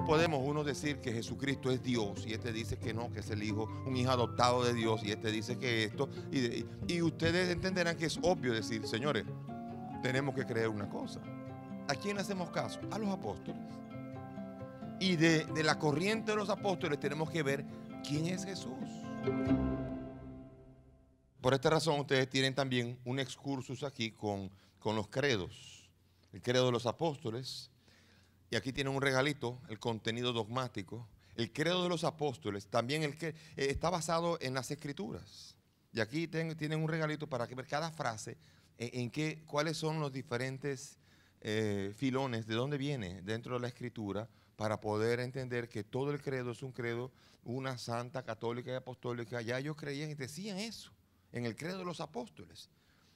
podemos uno decir que Jesucristo es Dios y este dice que no, que es el hijo, un hijo adoptado de Dios, y este dice que esto, y ustedes entenderán que es obvio decir, señores, tenemos que creer una cosa. ¿A quién hacemos caso? A los apóstoles. Y de la corriente de los apóstoles tenemos que ver quién es Jesús. Por esta razón ustedes tienen también un excursus aquí con los credos. El credo de los apóstoles. Y aquí tienen un regalito, el contenido dogmático. El credo de los apóstoles también está basado en las escrituras. Y aquí tienen un regalito para que ver cada frase, cuáles son los diferentes filones, de dónde viene dentro de la escritura, para poder entender que todo el credo es un credo, una santa, católica y apostólica. Ya ellos creían y decían eso en el credo de los apóstoles.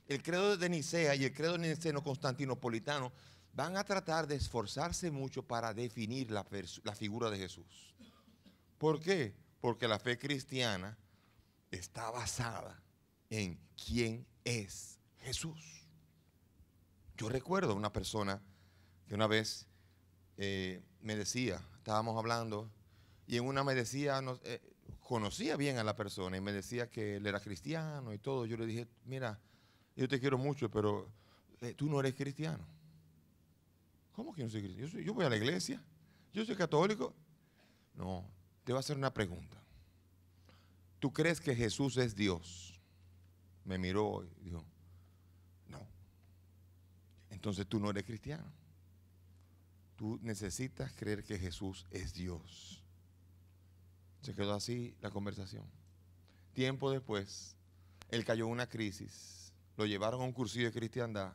El credo de Nicea y el credo niceno-constantinopolitano van a tratar de esforzarse mucho para definir la figura de Jesús. ¿Por qué? Porque la fe cristiana está basada en quién es Jesús. Yo recuerdo una persona que una vez me decía, estábamos hablando, y en una me decía, conocía bien a la persona, y me decía que él era cristiano y todo. Yo le dije, mira, yo te quiero mucho, pero tú no eres cristiano. ¿Cómo que no soy cristiano? Yo voy a la iglesia, yo soy católico. No, te voy a hacer una pregunta. ¿Tú crees que Jesús es Dios? Me miró y dijo, no. Entonces tú no eres cristiano. Tú necesitas creer que Jesús es Dios. Se quedó así la conversación. Tiempo después, él cayó en una crisis. Lo llevaron a un cursillo de cristiandad.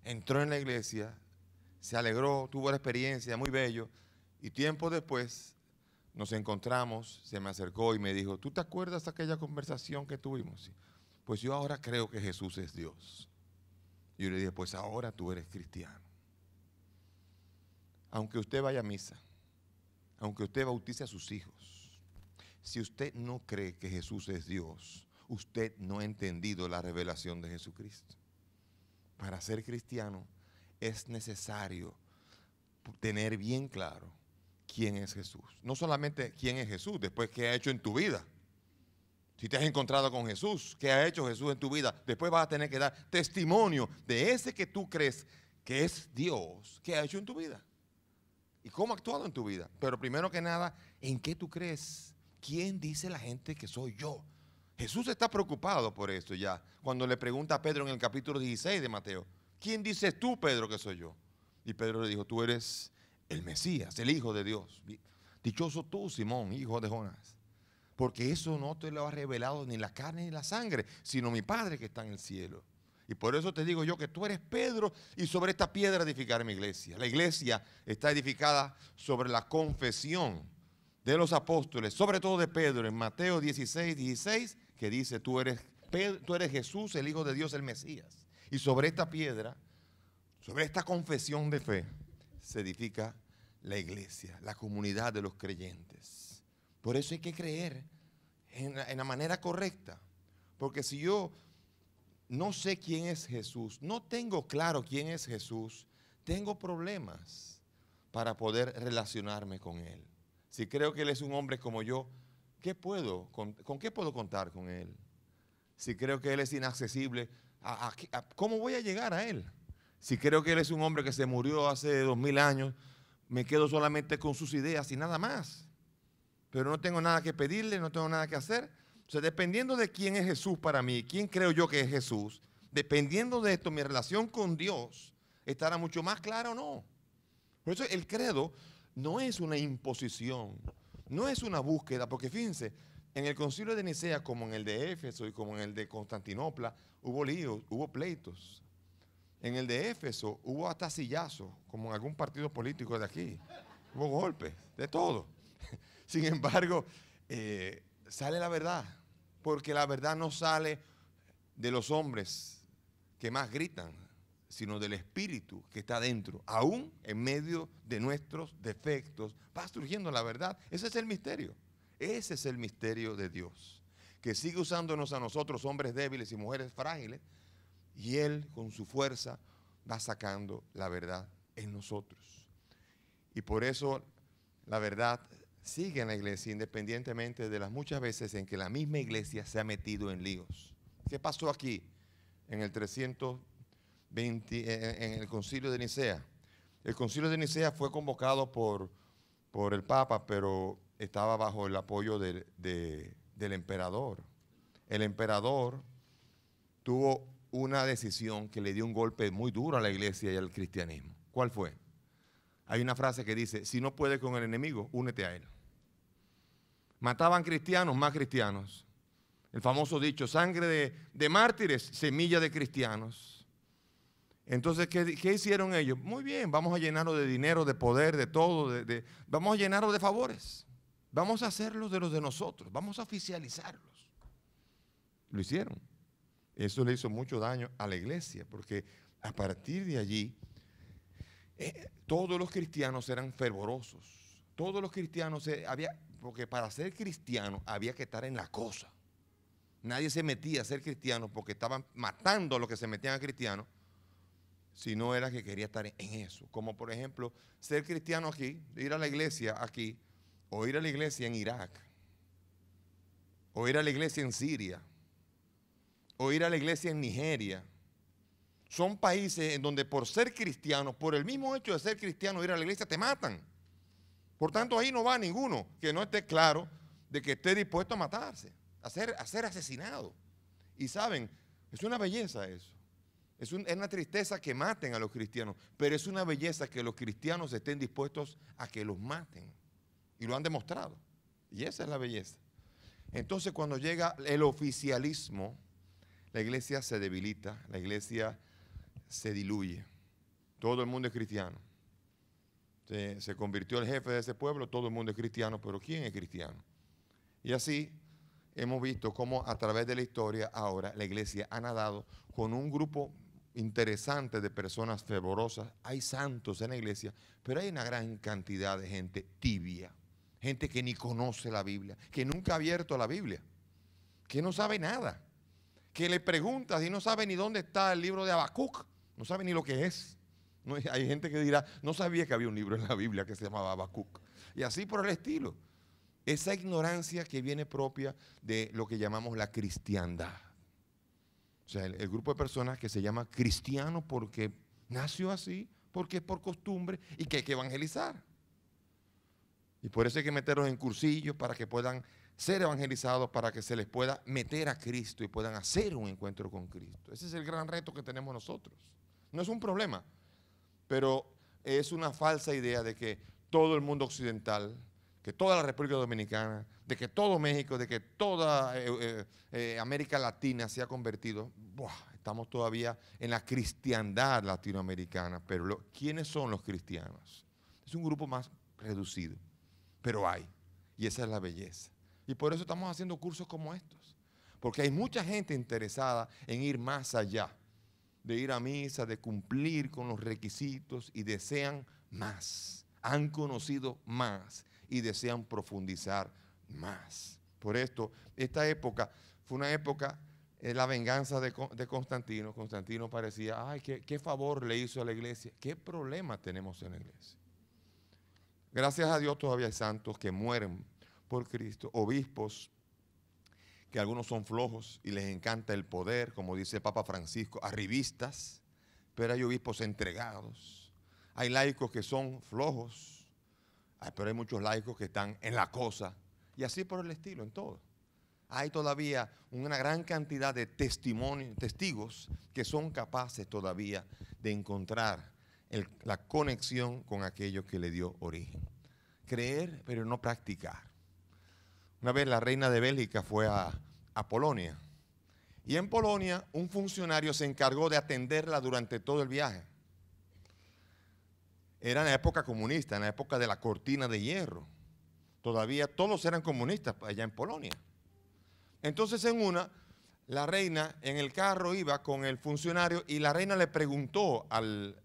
Entró en la iglesia, se alegró, tuvo la experiencia, muy bello. Y tiempo después nos encontramos, se me acercó y me dijo, ¿tú te acuerdas de aquella conversación que tuvimos? Pues yo ahora creo que Jesús es Dios. Y yo le dije, pues ahora tú eres cristiano. Aunque usted vaya a misa, aunque usted bautice a sus hijos, si usted no cree que Jesús es Dios, usted no ha entendido la revelación de Jesucristo. Para ser cristiano es necesario tener bien claro quién es Jesús. No solamente quién es Jesús, después qué ha hecho en tu vida. Si te has encontrado con Jesús, qué ha hecho Jesús en tu vida, después vas a tener que dar testimonio de ese que tú crees que es Dios, qué ha hecho en tu vida y cómo ha actuado en tu vida. Pero primero que nada, ¿en qué tú crees? ¿Quién dice la gente que soy yo? Jesús está preocupado por eso ya. Cuando le pregunta a Pedro en el capítulo 16 de Mateo, ¿quién dices tú, Pedro, que soy yo? Y Pedro le dijo, tú eres el Mesías, el Hijo de Dios. Dichoso tú, Simón, hijo de Jonás. Porque eso no te lo ha revelado ni la carne ni la sangre, sino mi Padre que está en el cielo. Y por eso te digo yo que tú eres Pedro y sobre esta piedra edificaré mi iglesia. La iglesia está edificada sobre la confesión de los apóstoles, sobre todo de Pedro, en Mateo 16, que dice, tú eres Jesús, el Hijo de Dios, el Mesías. Y sobre esta piedra, sobre esta confesión de fe, se edifica la iglesia, la comunidad de los creyentes. Por eso hay que creer en la manera correcta. Porque si yo no sé quién es Jesús, no tengo claro quién es Jesús, tengo problemas para poder relacionarme con Él. Si creo que Él es un hombre como yo, ¿con qué puedo contar con Él? Si creo que Él es inaccesible, ¿cómo voy a llegar a Él? Si creo que Él es un hombre que se murió hace 2000 años, me quedo solamente con sus ideas y nada más. Pero no tengo nada que pedirle, no tengo nada que hacer. O sea, dependiendo de quién es Jesús para mí, quién creo yo que es Jesús, dependiendo de esto, mi relación con Dios estará mucho más clara o no. Por eso el credo no es una imposición, no es una búsqueda, porque fíjense, en el concilio de Nicea, como en el de Éfeso y como en el de Constantinopla, hubo líos, hubo pleitos. En el de Éfeso hubo hasta sillazos, como en algún partido político de aquí. Hubo golpes, de todo. Sin embargo, sale la verdad, porque la verdad no sale de los hombres que más gritan, sino del Espíritu que está dentro. Aún en medio de nuestros defectos va surgiendo la verdad. Ese es el misterio. Ese es el misterio de Dios, que sigue usándonos a nosotros, hombres débiles y mujeres frágiles, y Él con su fuerza va sacando la verdad en nosotros. Y por eso la verdad sigue en la iglesia, independientemente de las muchas veces en que la misma iglesia se ha metido en líos. ¿Qué pasó aquí en el 320, en el concilio de Nicea? El concilio de Nicea fue convocado por el Papa, pero estaba bajo el apoyo del emperador. El emperador tuvo una decisión que le dio un golpe muy duro a la iglesia y al cristianismo. ¿Cuál fue? Hay una frase que dice, si no puedes con el enemigo, únete a él. Mataban cristianos, más cristianos. El famoso dicho, sangre de mártires, semilla de cristianos. Entonces, ¿qué hicieron ellos? Muy bien, vamos a llenarlo de dinero, de poder, de todo, vamos a llenarlo de favores. Vamos a hacerlos de los de nosotros, vamos a oficializarlos. Lo hicieron. Eso le hizo mucho daño a la iglesia, porque a partir de allí, todos los cristianos eran fervorosos. Todos los cristianos, porque para ser cristiano había que estar en la cosa. Nadie se metía a ser cristiano porque estaban matando a los que se metían a cristianos, si no era que quería estar en eso. Como por ejemplo, ser cristiano aquí, ir a la iglesia aquí, o ir a la iglesia en Irak, o ir a la iglesia en Siria, o ir a la iglesia en Nigeria. Son países en donde por ser cristiano, por el mismo hecho de ser cristiano, ir a la iglesia, te matan. Por tanto, ahí no va ninguno que no esté claro de que esté dispuesto a matarse, a ser asesinado. Y saben, es una belleza eso. Es una tristeza que maten a los cristianos, pero es una belleza que los cristianos estén dispuestos a que los maten. Y lo han demostrado. Y esa es la belleza. Entonces, cuando llega el oficialismo, la iglesia se debilita, la iglesia se diluye. Todo el mundo es cristiano. Se convirtió el jefe de ese pueblo, todo el mundo es cristiano, pero ¿quién es cristiano? Y así hemos visto cómo a través de la historia ahora la iglesia ha nadado con un grupo interesante de personas fervorosas. Hay santos en la iglesia, pero hay una gran cantidad de gente tibia, gente que ni conoce la Biblia, que nunca ha abierto la Biblia, que no sabe nada, que le preguntas y no sabe ni dónde está el libro de Habacuc, no sabe ni lo que es. No, hay gente que dirá, no sabía que había un libro en la Biblia que se llamaba Habacuc. Y así por el estilo. Esa ignorancia que viene propia de lo que llamamos la cristiandad. O sea, el grupo de personas que se llama cristiano porque nació así, porque es por costumbre y que hay que evangelizar. Y por eso hay que meterlos en cursillos para que puedan ser evangelizados, para que se les pueda meter a Cristo y puedan hacer un encuentro con Cristo. Ese es el gran reto que tenemos nosotros. No es un problema, pero es una falsa idea de que todo el mundo occidental, que toda la República Dominicana, de que todo México, de que toda América Latina se ha convertido. Estamos todavía en la cristiandad latinoamericana, pero ¿quiénes son los cristianos? Es un grupo más reducido, pero hay, y esa es la belleza. Y por eso estamos haciendo cursos como estos, porque hay mucha gente interesada en ir más allá, de ir a misa, de cumplir con los requisitos y desean más, han conocido más y desean profundizar más. Por esto, esta época fue una época, la venganza de Constantino. Constantino parecía, ay, qué favor le hizo a la iglesia, qué problema tenemos en la iglesia. Gracias a Dios todavía hay santos que mueren por Cristo, obispos que algunos son flojos y les encanta el poder, como dice el Papa Francisco, arribistas, pero hay obispos entregados. Hay laicos que son flojos, pero hay muchos laicos que están en la cosa, y así por el estilo, en todo. Hay todavía una gran cantidad de testigos que son capaces todavía de encontrar la conexión con aquello que le dio origen. Creer, pero no practicar. Una vez la reina de Bélgica fue a Polonia, y en Polonia un funcionario se encargó de atenderla durante todo el viaje. Era en la época comunista, en la época de la cortina de hierro. Todavía todos eran comunistas allá en Polonia. Entonces la reina en el carro iba con el funcionario y la reina le preguntó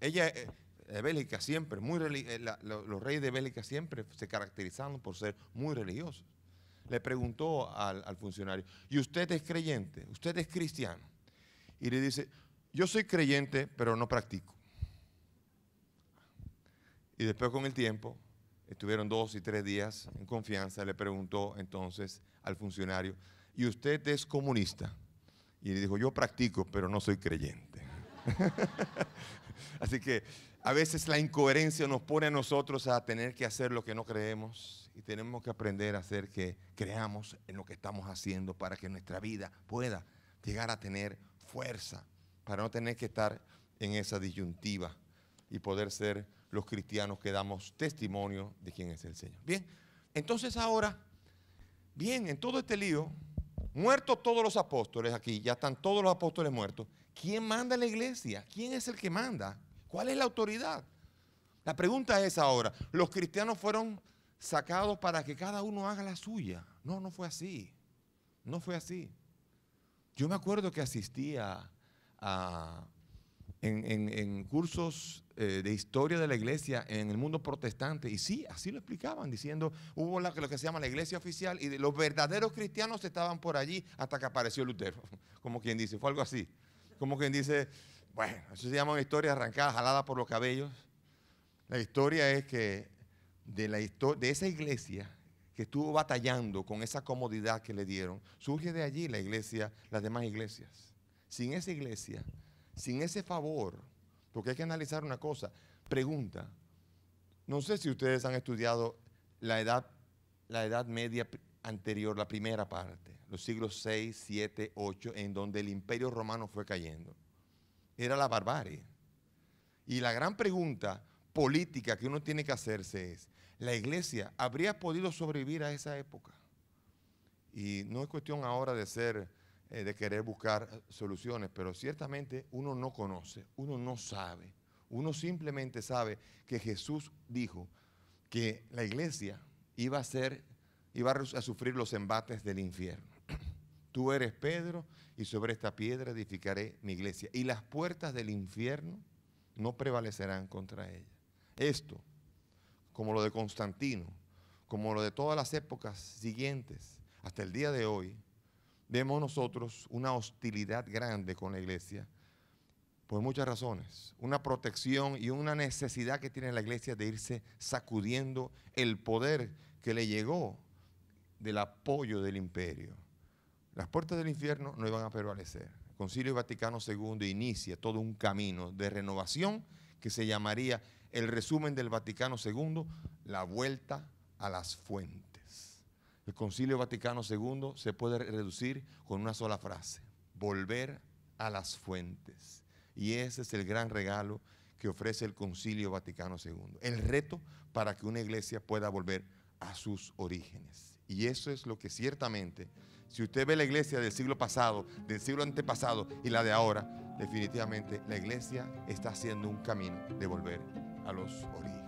ella de Bélgica siempre, los reyes de Bélgica siempre se caracterizaron por ser muy religiosos. Le preguntó al funcionario, ¿y usted es creyente? ¿Usted es cristiano? Y le dice, yo soy creyente, pero no practico. Y después con el tiempo, Estuvieron 2 y 3 días en confianza. Le preguntó entonces al funcionario, ¿y usted es comunista? Y le dijo, yo practico, pero no soy creyente. Así que a veces la incoherencia nos pone a nosotros a tener que hacer lo que no creemos y tenemos que aprender a hacer que creamos en lo que estamos haciendo para que nuestra vida pueda llegar a tener fuerza, para no tener que estar en esa disyuntiva y poder ser los cristianos que damos testimonio de quién es el Señor. Bien, entonces ahora, bien, en todo este lío, muertos todos los apóstoles aquí, ya están todos los apóstoles muertos. ¿Quién manda en la iglesia? ¿Quién es el que manda? ¿Cuál es la autoridad? La pregunta es ahora, ¿los cristianos fueron sacados para que cada uno haga la suya? No, no fue así. No fue así. Yo me acuerdo que asistía en cursos de historia de la iglesia en el mundo protestante, y sí, así lo explicaban, diciendo, hubo lo que se llama la iglesia oficial, y los verdaderos cristianos estaban por allí hasta que apareció Lutero, como quien dice, fue algo así, como quien dice, bueno, eso se llama una historia arrancada, jalada por los cabellos. La historia es que de esa iglesia que estuvo batallando con esa comodidad que le dieron, surge de allí la iglesia, las demás iglesias. Sin esa iglesia, sin ese favor, porque hay que analizar una cosa, pregunta, no sé si ustedes han estudiado la edad media anterior, la primera parte, los siglos 6, 7, 8, en donde el imperio romano fue cayendo. Era la barbarie. Y la gran pregunta política que uno tiene que hacerse es, ¿la iglesia habría podido sobrevivir a esa época? Y no es cuestión ahora de querer buscar soluciones, pero ciertamente uno no conoce, uno no sabe. Uno simplemente sabe que Jesús dijo que la iglesia iba a sufrir los embates del infierno. Tú eres Pedro y sobre esta piedra edificaré mi iglesia. Y las puertas del infierno no prevalecerán contra ella. Esto, como lo de Constantino, como lo de todas las épocas siguientes, hasta el día de hoy, vemos nosotros una hostilidad grande con la iglesia por muchas razones. Una protección y una necesidad que tiene la iglesia de irse sacudiendo el poder que le llegó del apoyo del imperio. Las puertas del infierno no iban a prevalecer. El Concilio Vaticano II inicia todo un camino de renovación que se llamaría el resumen del Vaticano II, la vuelta a las fuentes. El Concilio Vaticano II se puede reducir con una sola frase: volver a las fuentes. Y ese es el gran regalo que ofrece el Concilio Vaticano II. El reto para que una iglesia pueda volver a sus orígenes. Y eso es lo que ciertamente, si usted ve la iglesia del siglo pasado, del siglo antepasado y la de ahora, definitivamente la iglesia está haciendo un camino de volver a los orígenes.